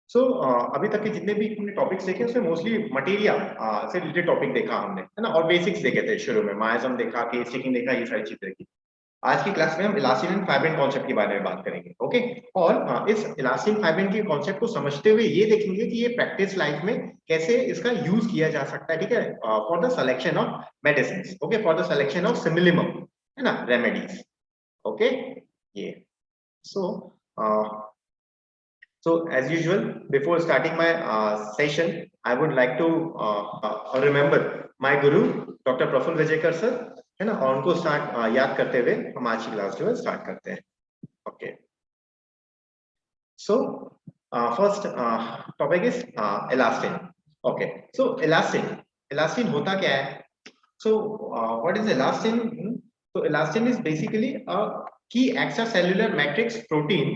सो अभी तक के जितने भी हमने टॉपिक्स देखे उसमें मोस्टली मटेरिया से रिलेटेड टॉपिक देखा हमने, है ना, और बेसिक्स देखे थे। शुरू में मायाजम देखा, केस स्टिकिंग देखा, ये सारी चीजें देखी। आज की क्लास में हम इलास्टिन एंड फाइब्रिन कॉन्सेप्ट के बारे में बात करेंगे। ओके। और इस इलास्टिन फाइब्रिन के कॉन्सेप्ट को समझते हुए ये देखेंगे कि ये प्रैक्टिस लाइफ में कैसे इसका यूज किया जा सकता है, ठीक है, for the selection of medicine, okay, for the selection of similimum, है ना, रेमेडीज। ओके। ये सो So as usual, before starting my session, I would like to remember my guru, Dr. Praful Vijayakar sir, है ना, और उनको याद करते हुए हम आज की क्लास जो है स्टार्ट करते हैं। Okay. So first topic is elastin. Okay. So elastin होता क्या है? सो what is elastin? So elastin is basically a key extracellular matrix protein.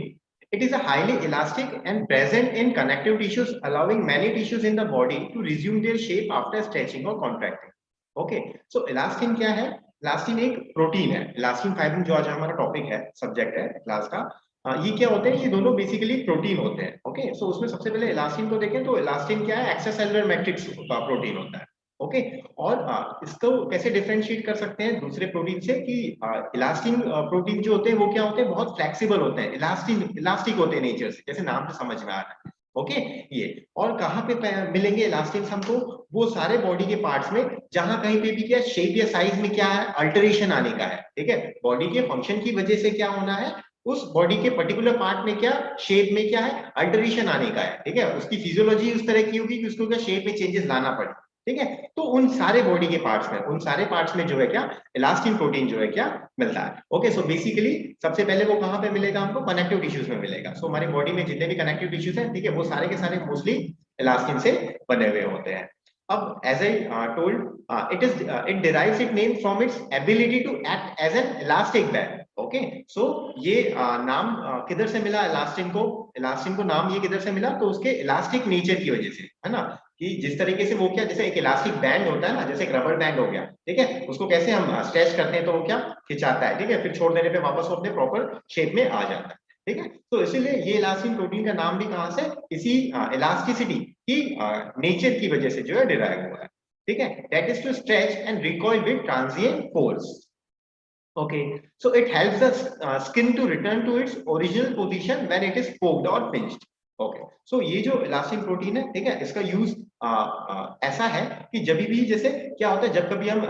It is a highly elastic and present in connective tissues, allowing many tissues in the body to resume their shape after stretching or contracting. Okay, so elastin क्या है? elastin एक protein है। elastin fibrin जो आज हमारा topic है, subject है class का, ये क्या होते हैं? ये दोनों बेसिकली प्रोटीन होते हैं। ओके, सो उसमें सबसे पहले elastin को देखें तो elastin क्या है? एक्स्ट्रासेलुलर मैट्रिक्स का प्रोटीन होता है। ओके। और इसको कैसे डिफरेंशिएट कर सकते हैं दूसरे प्रोटीन से कि इलास्टिन प्रोटीन जो होते हैं वो क्या होते हैं? बहुत फ्लेक्सिबल होते हैं, इलास्टिक होते हैं नेचर से, जैसे नाम से समझ में आ रहा है। ओके। ये और कहाँ पे मिलेंगे इलास्टिन हमको? वो सारे बॉडी के पार्ट्स में जहां कहीं पे भी क्या शेप या साइज में क्या है, अल्टरेशन आने का है, ठीक है, बॉडी के फंक्शन की वजह से क्या होना है, उस बॉडी के पर्टिकुलर पार्ट में क्या शेप में क्या है, अल्टरेशन आने का है, ठीक है, उसकी फिजियोलॉजी उस तरह की होगी कि उसको क्या शेप में चेंजेस लाना पड़े, ठीक है। तो उन सारे बॉडी के पार्ट्स में, उन सारे पार्ट्स में जो है क्या इलास्टिन प्रोटीन जो है क्या मिलता है। ओके। सो बेसिकली सबसे पहले वो कहां पे मिलेगा हमको? कनेक्टिव टिश्यूज में मिलेगा। सो हमारी बॉडी में जितने भी कनेक्टिव टिश्यूज हैं, ठीक है, वो सारे के सारे मोस्टली इलास्टिन से बने हुए होते हैं। अब as I told, it derives it name from its ability to act as an elastic band. Okay. So ये नाम किधर से मिला इलास्टिन को? इलास्टिन को नाम ये किधर से मिला? तो उसके इलास्टिक नेचर की वजह से, है ना, कि जिस तरीके से वो क्या, जैसे एक इलास्टिक बैंड होता है ना, जैसे एक रबर बैंड हो गया, ठीक है, उसको कैसे हम स्ट्रेच करते हैं तो वो क्या खिंचाता है, ठीक है, फिर छोड़ देने पे वापस वो अपने प्रॉपर शेप में आ जाता है, ठीक है। तो इसीलिए ये इलास्टिन प्रोटीन का नाम भी कहां से? इसी इलास्टिसिटी की नेचर की वजह से जो है डिराइव हुआ है, ठीक है। That is to stretch and recoil with transient force. Okay, so it helps the skin to return to its original position when it is poked or pinched. Okay, so ये जो इलास्टिन प्रोटीन है, ठीक है, इसका use ऐसा है कि जब भी जैसे क्या होता है, जब कभी हम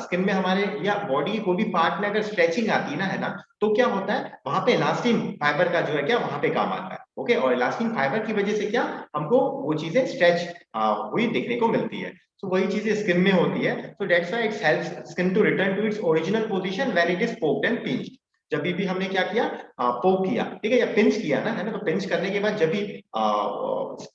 स्किन में हमारे या बॉडी की कोई भी पार्ट में अगर स्ट्रेचिंग आती है ना, है ना, तो क्या होता है वहां पे इलास्टिन फाइबर का जो है क्या वहां पे काम आता है। ओके। और इलास्टिन फाइबर की वजह से क्या हमको वो चीजें स्ट्रेच हुई देखने को मिलती है। तो वही चीजें स्किन में होती है। So that's why it helps skin to return to its original position when it is poked and pinched. जब भी हमने क्या किया, पोक किया, ठीक है, या पिंच किया ना, है ना, तो पिंच करने के बाद जब भी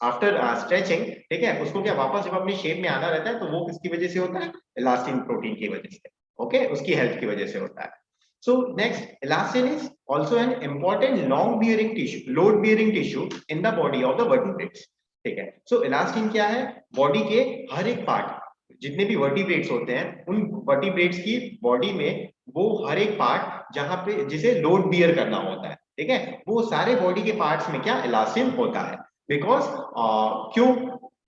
आफ्टर स्ट्रेचिंग, ठीक है, उसको क्या वापस जब अपनी शेप में आना रहता है तो वो किसकी वजह से होता है? इलास्टिन प्रोटीन की वजह से। ओके, उसकी हेल्प की वजह से होता है। So next, elastin is also an important long bearing tissue, load bearing tissue in the body of the vertebrates. ठीक है। सो इलास्टिन क्या है? बॉडी के हर एक पार्ट, जितने भी वर्टिब्रेट्स होते हैं, उन वर्टिब्रेट्स की बॉडी में वो हर एक पार्ट जहां पे जिसे लोड बियर करना होता है, ठीक है, वो सारे बॉडी के पार्ट्स में क्या इलास्टिन होता है। बिकॉज क्यों?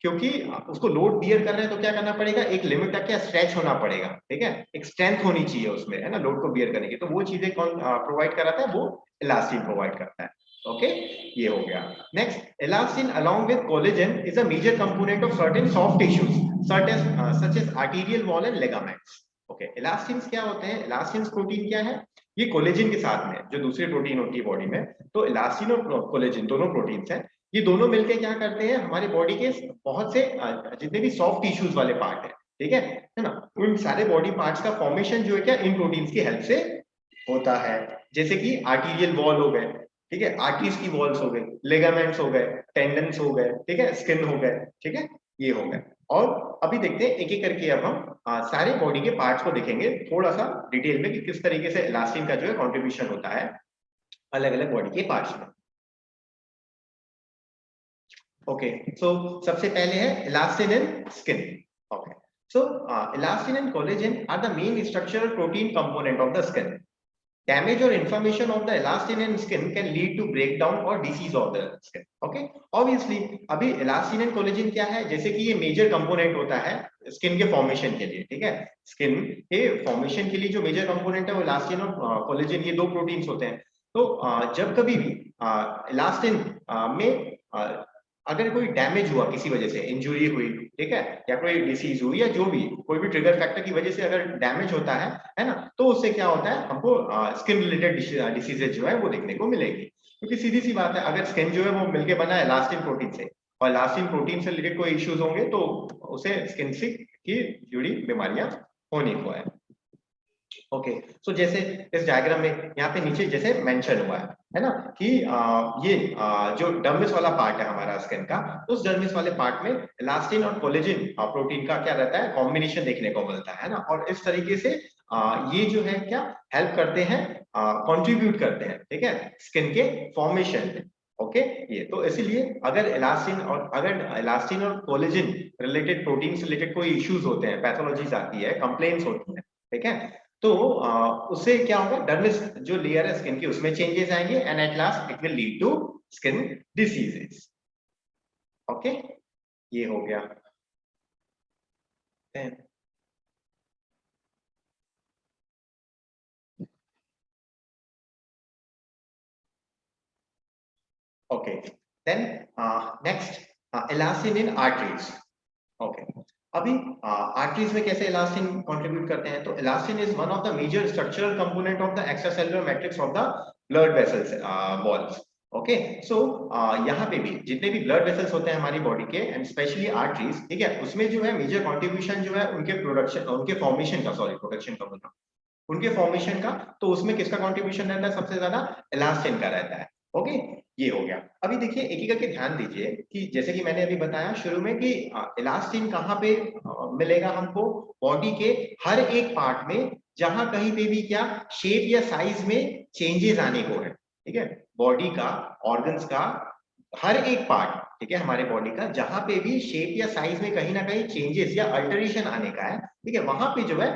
क्योंकि उसको लोड बियर कर रहे हैं तो क्या करना पड़ेगा, एक लिमिट तक क्या स्ट्रेच होना पड़ेगा, ठीक है, एक स्ट्रेंथ होनी चाहिए उसमें, है ना, लोड को बियर करने की। तो वो चीजें कौन प्रोवाइड कराता है? वो इलास्टिन प्रोवाइड करता है। ओके, ये हो गया। Next, elastin along with collagen is a major component of certain soft tissues such as arterial wall and ligaments. Okay, elastins क्या होते हैं? इलास्टिन्स प्रोटीन क्या है? ये कोलेजन के साथ में जो दूसरी प्रोटीन होती है बॉडी में, तो इलास्टिन और कोलेजन दोनों प्रोटीन्स हैं। ये दोनों मिलकर क्या करते हैं? हमारे बॉडी के बहुत से जितने भी सॉफ्ट टिश्यूज वाले पार्ट है, ठीक है ना, उन सारे बॉडी पार्ट्स का फॉर्मेशन जो है क्या इन प्रोटीन्स की हेल्प से होता है। जैसे कि आर्टीरियल वॉल हो गए, ठीक है, आर्टरीज की वॉल्स हो गए, लिगामेंट्स हो गए, टेंडन्स हो गए, ठीक है, स्किन हो गए, ठीक है, ये हो गए। और अभी देखते हैं एक एक करके, अब हम सारे बॉडी के पार्ट्स को देखेंगे थोड़ा सा डिटेल में कि किस तरीके से इलास्टिन का जो है कॉन्ट्रीब्यूशन होता है अलग अलग बॉडी के पार्ट्स में। ओके, सो सबसे पहले है elastin in skin. Okay, so elastin and collagen are the main structural protein component of the skin. damage or inflammation of the elastin in skin can lead to breakdown or disease of the skin. Okay, obviously अभी elastin and collagen क्या है, जैसे कि ये major component होता है skin के formation के लिए, ठीक है, स्किन के फॉर्मेशन के लिए जो मेजर कंपोनेंट है वो इलास्टिन और कोलेजन, ये दो प्रोटीन्स होते हैं। तो जब कभी भी इलास्टिन में अगर कोई डैमेज हुआ किसी वजह से, इंजुरी हुई, ठीक है, या कोई डिसीज हुई, या जो भी कोई भी ट्रिगर फैक्टर की वजह से अगर डैमेज होता है ना, तो उससे क्या होता है, हमको स्किन रिलेटेड डिसीजेज जो है वो देखने को मिलेगी। क्योंकि सीधी सी बात है, अगर स्किन जो है वो मिलके बना है इलास्टिन प्रोटीन से, और इलास्टिन प्रोटीन से रिलेटेड कोई इश्यूज होंगे तो उसे स्किन से की जुड़ी बीमारियां होने को है। ओके, सो जैसे इस डायग्राम में यहाँ पे नीचे जैसे मेंशन हुआ है ना, कि ये जो डर्मिस वाला पार्ट है हमारा स्किन का, उस डर्मिस वाले पार्ट में इलास्टिन और कोलेजन प्रोटीन का क्या रहता है, कॉम्बिनेशन देखने को मिलता है ना, और इस तरीके से ये जो है क्या हेल्प करते हैं, कंट्रीब्यूट करते हैं, ठीक है, स्किन के फॉर्मेशन में। ओके, ये तो इसीलिए अगर इलास्टिन और कोलेजन रिलेटेड प्रोटीन से रिलेटेड कोई इश्यूज होते हैं, पैथोलॉजीज आती है, कंप्लेंट्स होती है, ठीक है, तो उससे क्या होगा, डर्मिस जो लेयर है स्किन की उसमें चेंजेस आएंगे, and at last it will lead to skin diseases. Okay, ये हो गया। Okay, then next elastin in arteries. Okay, अभी आर्टरीज में कैसे इलास्टिन कंट्रीब्यूट करते हैं, तो elastin is one of the major structural component of the extracellular matrix of the blood vessels walls. Okay, so यहाँ पे भी जितने भी ब्लड वेसल्स होते हैं हमारी बॉडी के, एंड स्पेशली आर्टरीज, ठीक है, उसमें जो है मेजर कंट्रीब्यूशन जो है उनके प्रोडक्शन, उनके फॉर्मेशन का, सॉरी प्रोडक्शन का बोलना, उनके फॉर्मेशन का, तो उसमें किसका कंट्रीब्यूशन रहता है, सबसे ज्यादा इलास्टिन का रहता है। ओके, ये हो गया। अभी देखिए एक एक करके ध्यान दीजिए कि जैसे कि मैंने अभी बताया शुरू में कि इलास्टिन कहाँ पे मिलेगा हमको, बॉडी के हर एक पार्ट में, जहां कहीं पे भी क्या शेप या साइज में चेंजेस आने को है, ठीक है, बॉडी का, ऑर्गन्स का हर एक पार्ट, ठीक है, हमारे बॉडी का जहां पे भी शेप या साइज में कहीं ना कहीं चेंजेस या अल्टरेशन आने का है, ठीक है, वहां पे जो है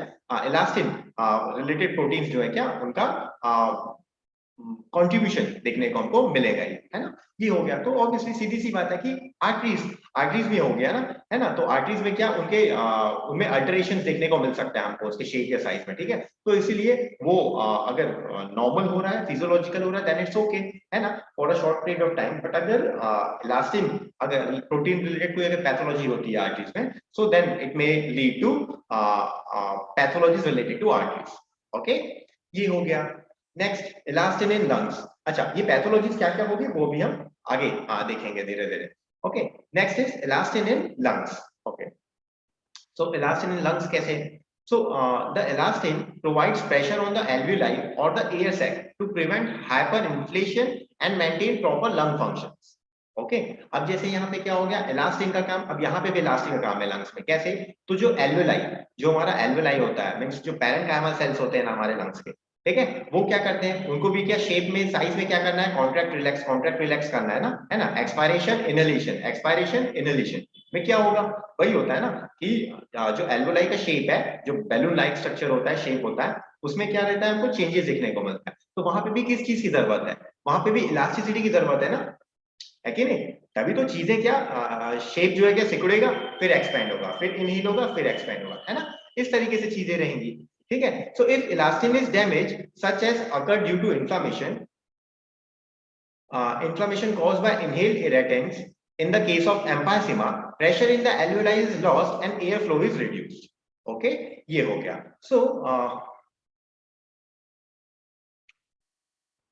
इलास्टिन रिलेटेड प्रोटीन्स जो है क्या उनका कंट्रीब्यूशन देखने को हमको मिलेगा ही, है ना। ये हो गया, तो ऑब्वियसली सीधी सी बात है कि आर्टरीज में हो गया ना, है ना, तो आर्टरीज में क्या उनके उनमें अल्टरेशन देखने को मिल सकता है हमको उसके शेप या साइज में, ठीक है, तो इसीलिए वो अगर नॉर्मल हो रहा है, फिजियोलॉजिकल हो रहा है, देन इट्स ओके, है ना, for a short period of time. But अगर इलास्टिन, अगर प्रोटीन रिलेटेड कोई अगर पैथोलॉजी होती है आर्टरीज में, so then it may lead to pathologies related to arteries. Okay, ये हो गया। Next elastin in lungs. अच्छा, ये पैथोलॉजीज क्या क्या होगी वो भी हम आगे देखेंगे धीरे धीरे। Okay, next is elastin in lungs. Okay, so elastin in lungs कैसे, so the elastin provides pressure on the alveoli or the air sac to prevent hyperinflation and maintain proper lung functions. Okay, अब जैसे यहाँ पे क्या हो गया, elastin का काम, अब यहाँ पे भी इलास्टिन का काम है लंग्स में, कैसे, तो जो एल्वेलाई, जो हमारा एल्वेलाई होता है, मींस जो पैरेन्काइमल सेल्स होते हैं ना हमारे लंग्स के, ठीक है, वो क्या करते हैं, उनको भी क्या शेप में, साइज में क्या करना है, कॉन्ट्रैक्ट रिलैक्स करना है ना, एक्सपायरेशन इनहेलेशन में क्या होगा, वही होता है ना कि जो एल्वेलाई का शेप है, जो बैलून लाइक स्ट्रक्चर होता है, शेप होता है, उसमें क्या रहता है, हमको चेंजेस देखने को मिलता है, तो वहां पे भी किस चीज की जरूरत है, वहां पे भी इलास्टिसिटी की जरूरत है ना, है कि नहीं, तभी तो चीजें क्या शेप जो है क्या सिकुड़ेगा, फिर एक्सपेंड होगा, फिर इनहील होगा, फिर एक्सपेंड होगा, है ना, इस तरीके से चीजें रहेंगी, ठीक है। So if elastin is damage such as occur due to inflammation caused by inhaled irritants, in the case of emphysema, pressure in the alveoli is lost and airflow is reduced. Okay, ये हो गया। So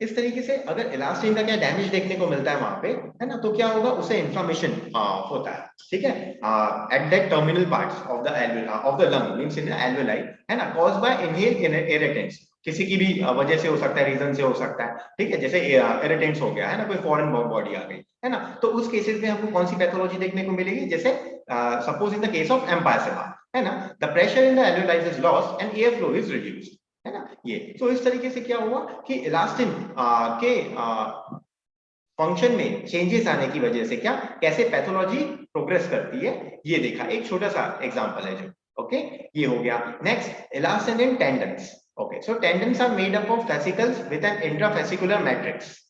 इस तरीके से अगर elastin का क्या damage देखने को मिलता है वहां पे, है ना, तो क्या होगा, उसे इन्फ्लामेशन होता है, ठीक है, at that terminal parts of the lung, means in the alveoli, है ना, कॉज्ड बाय इनहेल्ड इरिटेंट्स, किसी की भी वजह से हो सकता है, रीजन से हो सकता है, ठीक है, जैसे इरिटेंट्स हो गया, है ना, कोई फॉरेन बॉडी आ गई, है ना, तो उस केसेस में हमको कौन सी पैथोलॉजी देखने को मिलेगी, जैसे suppose in the case of emphysema, है ना, the pressure in the alveoli is lost and air flow is reduced, है ना, ये तो इस तरीके से क्या हुआ कि इलास्टिन के फंक्शन में चेंजेस आने की वजह से क्या, कैसे पैथोलॉजी प्रोग्रेस करती है, ये देखा, एक छोटा सा एग्जांपल है जो। ओके, ये हो गया। Next elastin in tendons. Okay, so tendons are made up of fascicles with an intrafascicular matrix.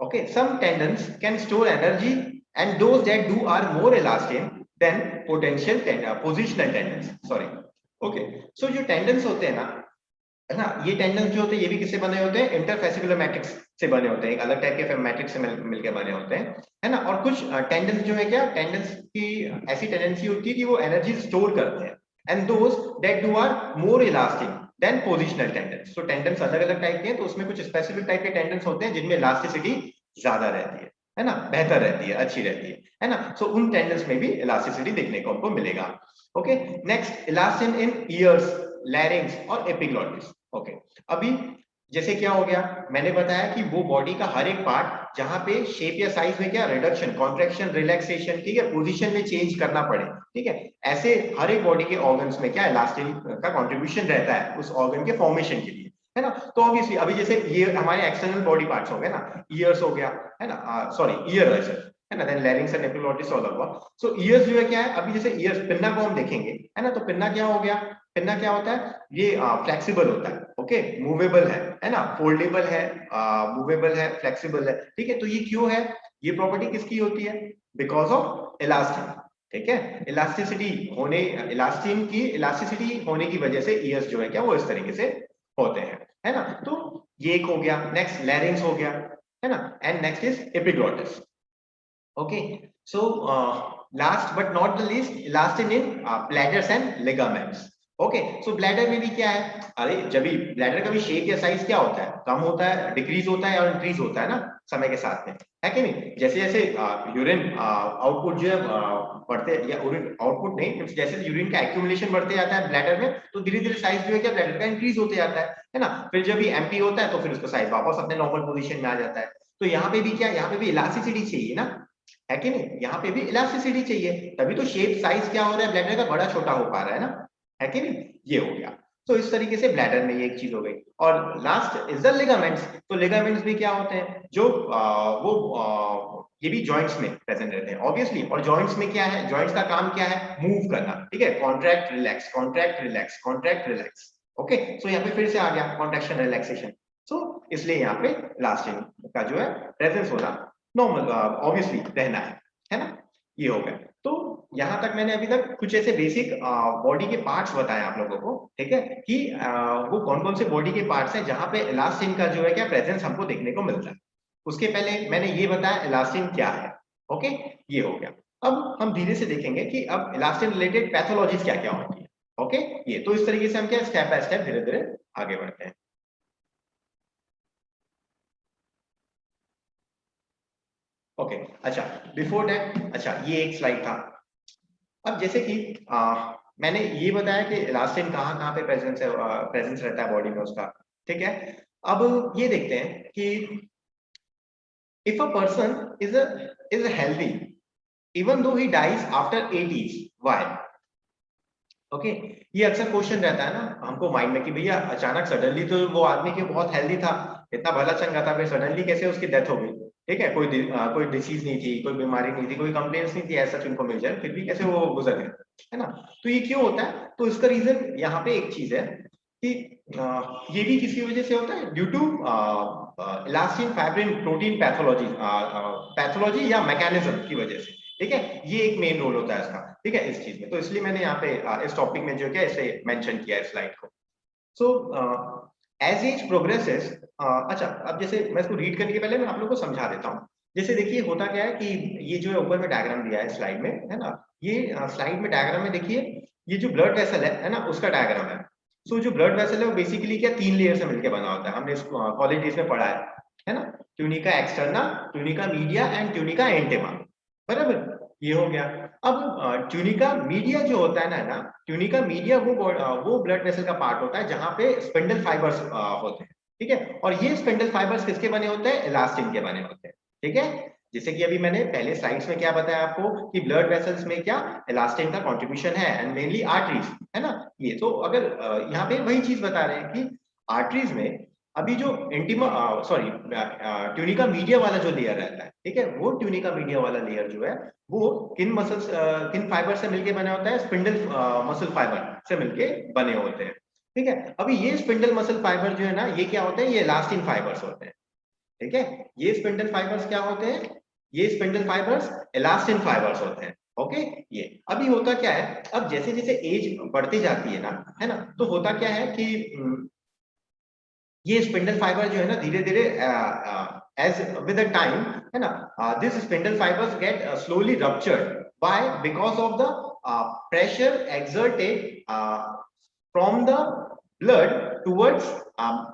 Okay, some tendons can store energy, and those that do are more elastin than positional tendons. Sorry. Okay, so जो tendons होते हैं ना, है ना, ये tendons जो होते हैं ये भी किससे बने होते हैं, इंटरफेसिकुलर मैट्रिक्स से बने होते हैं, एक अलग टाइप के मैट्रिक्स से मिलकर बने होते हैं, है ना। और कुछ टेंडन्स जो है क्या, टेंडन्स की ऐसी टेंडेंसी होती है कि वो एनर्जी स्टोर करते हैं, and those that do are more elastic than positional tendons. तो टेंडन्स अलग अलग टाइप के हैं, तो उसमें कुछ स्पेसिफिक टाइप के टेंडन्स होते हैं जिनमें इलास्टिसिटी ज्यादा रहती है ना, बेहतर रहती है, अच्छी रहती है ना। सो उन टेंडन्स में भी इलास्टिसिटी देखने को हमको मिलेगा। ओके, नेक्स्ट, इलास्टिन इन ईयर्स, लैरिंग्स और एपिग्लॉटिस। ओके, अभी जैसे क्या हो गया, मैंने बताया कि वो बॉडी का हर एक पार्ट जहां पे शेप या साइज में क्या रिडक्शन, कॉन्ट्रैक्शन, रिलैक्सेशन, ठीक है, पोजीशन में चेंज करना पड़े, ठीक है, ऐसे हर एक बॉडी के ऑर्गन्स में क्या इलास्टिन का कंट्रीब्यूशन रहता है उस ऑर्गन के फॉर्मेशन के लिए, है ना। तो ऑब्वियसली अभी जैसे ये हमारे एक्सटर्नल बॉडी पार्ट्स हो गए ना, ईयर्स हो गया, है ना, सॉरी ईयर है ना, then larynx and epiglottis all over. So ears जो है क्या है, अभी जैसे ईयर्स, पिन्ना को हम देखेंगे, है ना, तो पिन्ना क्या हो गया, पिन्ना क्या होता है, ये फ्लेक्सिबल होता है, ओके, मूवेबल है ना, फोल्डेबल है, मूवेबल है, फ्लेक्सिबल है, ठीक है। तो ये क्यों है, ये प्रॉपर्टी किसकी होती है, बिकॉज ऑफ इलास्टिन, ठीक है, इलास्टिसिटी होने की वजह से ईयर्स जो है क्या वो इस तरीके से होते हैं, है ना। तो ये एक हो गया, नेक्स्ट लैरिंग्स हो गया, है ना, and next is epiglottis. Okay, so last but not the least, elastin in bladders and ligaments. Okay, so bladder में भी क्या है, अरे जब भी ब्लैडर का भी शेप या साइज क्या होता है, कम होता है, डिक्रीज होता है और इंक्रीज होता है ना समय के साथ में, है कि नहीं। जैसे जैसे यूरिन आउटपुट जो है बढ़ते, या यूरिन आउटपुट नहीं, जैसे यूरिन का एक्यूमुलेशन बढ़ते जाता है ब्लैडर में, तो धीरे धीरे साइज जो है क्या ब्लैडर का इंक्रीज होते जाता है ना। फिर जब ये एम्प्टी होता है तो फिर उसका साइज वापस अपने नॉर्मल पोजीशन में आ जाता है। तो यहाँ पे भी क्या, यहाँ पे भी इलास्टिसिटी चाहिए ना, है कि नहीं, यहाँ पे भी इलास्टिसिटी चाहिए, तभी तो शेप साइज क्या हो रहा है ब्लैडर का, बड़ा छोटा हो पा रहा है ना, है कि नहीं, ये हो गया। तो इस तरीके से ब्लैडर में ये एक चीज हो गई। और लास्ट इज द लिगामेंट्स। तो लिगामेंट्स भी क्या होते हैं, जो ये भी जॉइंट्स में प्रेजेंट रहते हैं ऑब्वियसली। और जॉइंट्स में क्या है, जॉइंट्स का काम क्या है, मूव करना, ठीक है, contract relax, contract relax, contract relax. Okay, so यहाँ पे फिर से आ गया कॉन्ट्रैक्शन रिलैक्सेशन। सो इसलिए यहाँ पे लास्टिंग का जो है प्रेजेंस होना नॉर्मल, ऑब्वियसली रहना है ना, ये हो गया। तो यहां तक मैंने अभी तक कुछ ऐसे बेसिक बॉडी के पार्ट्स बताए आप लोगों को, ठीक है, कि वो कौन कौन से बॉडी के पार्ट्स हैं जहां पे इलास्टिन का जो है क्या प्रेजेंस हमको देखने को मिलता है। उसके पहले मैंने ये बताया इलास्टिन क्या है। ओके, ये हो गया। अब हम धीरे से देखेंगे कि अब इलास्टिन रिलेटेड पैथोलॉजीज क्या क्या होती है। ओके, ये तो इस तरीके से हम क्या स्टेप बाय स्टेप धीरे धीरे आगे बढ़ते हैं। ओके, अच्छा, बिफोर दैट, अच्छा ये एक स्लाइड था। अब जैसे कि मैंने ये बताया कि इलास्टिन कहाँ कहाँ पे प्रेजेंस रहता है बॉडी में उसका, ठीक है। अब ये देखते हैं कि if a person is healthy even though he dies after 80s, why. Okay, ये अक्सर क्वेश्चन रहता है ना हमको माइंड में कि भैया अचानक सडनली तो वो आदमी के बहुत हेल्दी था, इतना भला चंगा था, फिर सडनली कैसे उसकी डेथ हो गई, ठीक है, कोई डिसीज नहीं थी, कोई बीमारी नहीं थी, कोई कंप्लेंट्स नहीं थी, ऐसा उनको मिल जाए, फिर भी कैसे वो गुजर गए, है ना। तो ये क्यों होता है, तो इसका रीजन यहाँ पे एक चीज है कि ये भी किसी वजह से होता है due to elastin fibrin protein pathology या मैकेनिज्म की वजह से, ठीक है, ये एक मेन रोल होता है इसका, ठीक है, इस चीज में। तो इसलिए मैंने यहाँ पे इस टॉपिक में जो क्या इसे मेंशन किया है स्लाइड को। सो एज एज प्रोग्रेसेस, अच्छा, अब जैसे मैं इसको रीड करने के पहले मैं आप लोगों को समझा देता हूँ। जैसे देखिए होता क्या है कि ये जो है ऊपर में डायग्राम दिया है स्लाइड में, है ना, ये स्लाइड में डायग्राम में देखिए ये जो ब्लड वेसल है ना, उसका डायग्राम है। सो जो ब्लड वेसल है वो बेसिकली क्या 3 लेयर से मिलकर बना होता है, हमने कॉलेज डेज में पढ़ा है ना, tunica externa, tunica media and tunica intima, बराबर, ये हो गया। अब ट्यूनिका मीडिया जो होता है ना, ट्यूनिका मीडिया वो ब्लड वेसल का पार्ट होता है जहां पे स्पिंडल फाइबर्स होते हैं, ठीक है। और ये स्पिंडल फाइबर्स किसके बने होते हैं, इलास्टिन के बने होते हैं, ठीक है। जैसे कि अभी मैंने पहले स्लाइड्स में क्या बताया आपको कि ब्लड वेसल्स में क्या इलास्टिन का कंट्रीब्यूशन है, एंड मेनली आर्टरीज, है ना। ये तो अगर यहाँ पे वही चीज बता रहे हैं कि आर्टरीज में अभी जो इंटिमा सॉरी ट्यूनिका मीडिया वाला जो लेयर रहता है, ठीक है, वो ट्यूनिका मीडिया वाला लेयर जो है वो किन मसल्स किन फाइबर से मिलके बने होता है, स्पिंडल मसल फाइबर से मिलके बने होते हैं। ठीक है। अभी ये स्पिंडल मसल फाइबर जो है ना, ये क्या होते हैं, ये इलास्टिन फाइबर्स होते हैं। ठीक है, ये स्पिंडल फाइबर्स क्या होते हैं, ये स्पिंडल फाइबर्स इलास्टिन फाइबर्स होते हैं। ओके, ये अभी होता क्या है, अब जैसे जैसे एज बढ़ती जाती है ना, है ना, तो होता क्या है कि ये स्पिंडल फाइबर जो है ना धीरे धीरे एज विद द टाइम, है ना, this spindle fibres get slowly ruptured. Why? Because of the pressure exerted from the blood towards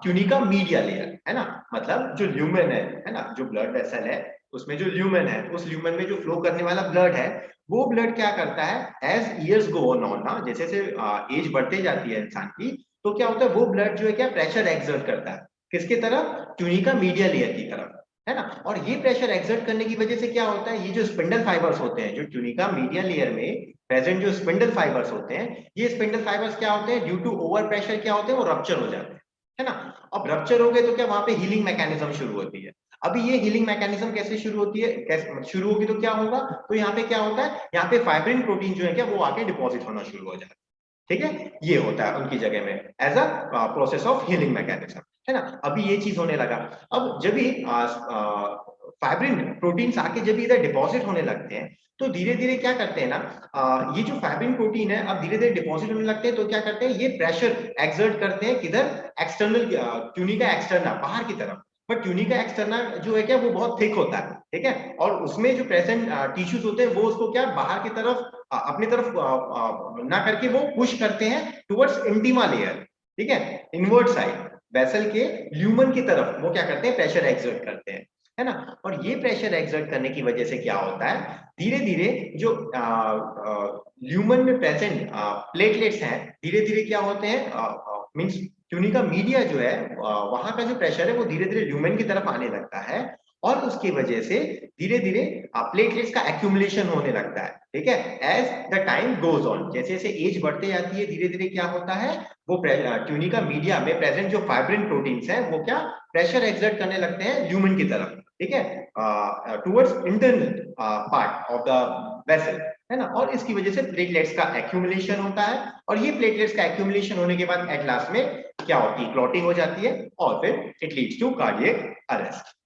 tunica media layer, है ना। मतलब जो ल्यूमेन है ना, जो ब्लड वेसल है उसमें जो ल्यूमेन है, उस ल्यूमेन में जो फ्लो करने वाला ब्लड है, वो ब्लड क्या करता है, एज ईयर्स गो ऑन ना, जैसे जैसे एज बढ़ते जाती है इंसान की, तो क्या होता है, वो ब्लड जो है क्या प्रेशर एक्सर्ट करता है, किसकी तरफ, ट्यूनिका मीडिया लेयर की तरफ, है ना। और ये प्रेशर एक्सर्ट करने की वजह से क्या होता है, ये जो स्पिंडल फाइबर्स होते हैं, जो ट्यूनिका मीडिया लेयर में प्रेजेंट जो स्पिंडल फाइबर्स होते हैं, ये स्पिंडल फाइबर्स क्या होते हैं, ड्यू टू ओवर प्रेशर क्या होते हैं, वो रप्चर हो जाते हैं, है ना। अब रप्चर हो गए तो क्या वहां पे हीलिंग मैकेनिज्म शुरू होती है। अभी ये हीलिंग मैकेनिज्म कैसे शुरू होती है, कैसे शुरू होगी, तो क्या होगा, तो यहाँ पे क्या होता है, यहाँ पे फाइब्रिन प्रोटीन जो है क्या वो आके डिपॉजिट होना शुरू हो जाता है। ठीक है, ये होता है उनकी जगह में as a process of healing mechanism, है ना। अभी ये चीज होने लगा। अब जब भी फाइब्रिन प्रोटीन्स आके जब इधर डिपॉजिट होने लगते हैं, तो धीरे धीरे क्या करते हैं ना, ये जो फाइब्रिन प्रोटीन है अब धीरे धीरे डिपॉजिट होने लगते हैं, तो क्या करते हैं, ये प्रेशर एक्सर्ट करते हैं किधर, एक्सटर्नल ट्यूनिका एक्सटर्ना, बाहर की तरफ। बट ट्यूनिका एक्सटर्ना जो है क्या वो बहुत थिक होता है, ठीक है, और उसमें जो प्रेजेंट टिश्यूज होते हैं वो उसको क्या बाहर की तरफ अपनी तरफ ना करके वो पुश करते हैं टुवर्ड्स इंटीमा लेयर, ठीक है, इनवर्ड साइड वेसल के ल्यूमन की तरफ वो क्या करते हैं, प्रेशर एक्सर्ट करते हैं, है ना। और ये प्रेशर एक्सर्ट करने की वजह से क्या होता है, धीरे धीरे जो ल्यूमन में प्रेजेंट प्लेटलेट्स हैं धीरे धीरे क्या होते हैं, मींस ट्यूनिका मीडिया जो है वहां का जो प्रेशर है वो धीरे धीरे ल्यूमेन की तरफ आने लगता है, और उसकी वजह से धीरे धीरे प्लेटलेट्स का एक्यूमुलेशन होने लगता है, ठीक है, as the time goes on, जैसे जैसे एज बढ़ते जाती है धीरे धीरे क्या होता है, वो ट्यूनिका मीडिया में प्रेजेंट जो फाइब्रिन प्रोटीन्स हैं वो क्या प्रेशर एक्सर्ट करने लगते हैं ल्यूमेन की तरफ, ठीक है, towards internal part of the vessel, है ना। और इसकी वजह से प्लेटलेट्स का एक्यूमुलेशन होता है, और ये प्लेटलेट्स का एक्यूमुलेशन होने के बाद एट लास्ट में क्या होती है, क्लॉटिंग हो जाती है, और फिर it leads to cardiac arrest.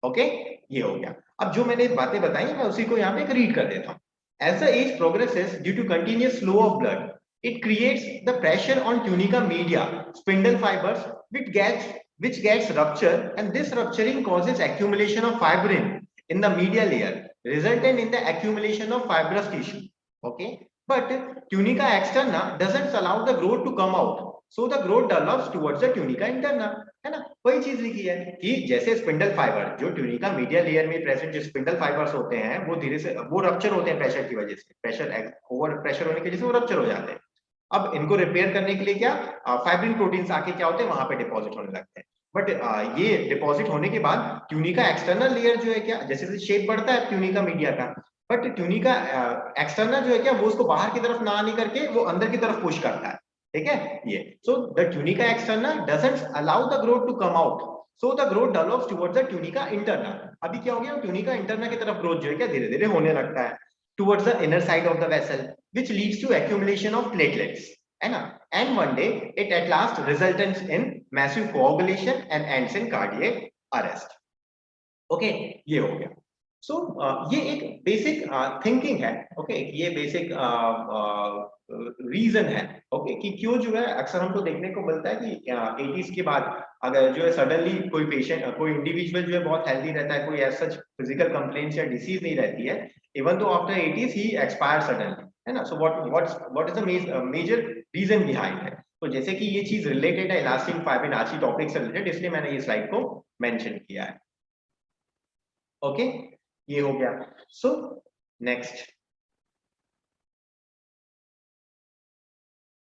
Okay, ये हो गया। अब जो मैंने बातें बताई मैं उसी को यहाँ पे रीड कर देता हूँ। As the age progresses, due to continuous flow of blood, it creates the pressure on tunica media, spindle fibers, which gets ruptured, and this rupturing causes accumulation of fibrin in the media layer, resulting in the accumulation of fibrous tissue. Okay, but tunica externa doesn't allow the growth to come out, so the growth develops towards the tunica interna, है ना। वही चीज लिखी है कि जैसे spindle fibre जो tunica media layer में प्रेजेंट जो स्पिंडल फाइबर्स होते हैं वो धीरे से वो रप्चर होते हैं प्रेशर की वजह से, प्रेशर ओवर प्रेशर होने की वजह से वो रप्चर हो जाते हैं। अब इनको रिपेयर करने के लिए क्या फाइब्रिन प्रोटीन्स आके क्या होते हैं वहां पे डिपॉजिट होने लगते हैं। बट ये डिपॉजिट होने के बाद ट्यूनिका एक्सटर्नल लेयर जो है क्या जैसे जैसे शेप बढ़ता है ट्यूनिका मीडिया का, बट ट्यूनिका एक्सटर्नल जो है क्या वो उसको बाहर की तरफ ना आने करके वो अंदर की तरफ पुश करता है, ठीक है ये। So the tunica externa doesn't allow the growth to come out, so the growth develops towards the tunica interna. अभी क्या हो गया, ट्यूनिका इंटरना की तरफ ग्रोथ जो है क्या धीरे धीरे होने लगता है towards the inner side of the vessel, which leads to accumulation of platelets, है ना। And one day it at last resultants in massive coagulation and ends in cardiac arrest. Okay, ये हो गया। सो ये एक बेसिक थिंकिंग है, okay, ये basic reason है, ओके, कि क्यों जो है अक्सर हमको देखने को मिलता है कि 80s के बाद अगर जो है सडनली कोई पेशेंट कोई इंडिविजुअल जो है बहुत हेल्दी रहता है, कोई एज सच फिजिकल कंप्लेंट्स या डिसीज नहीं रहती है, इवन तो आफ्टर 80s ही एक्सपायर सडनली, है ना। So what is the major reason behind है। तो जैसे कि ये चीज रिलेटेड है इलास्टिन फाइब्रिन आज की टॉपिक से रिलेटेड, इसलिए मैंने ये स्लाइड को मेंशन किया है। ओके, ये हो गया। So next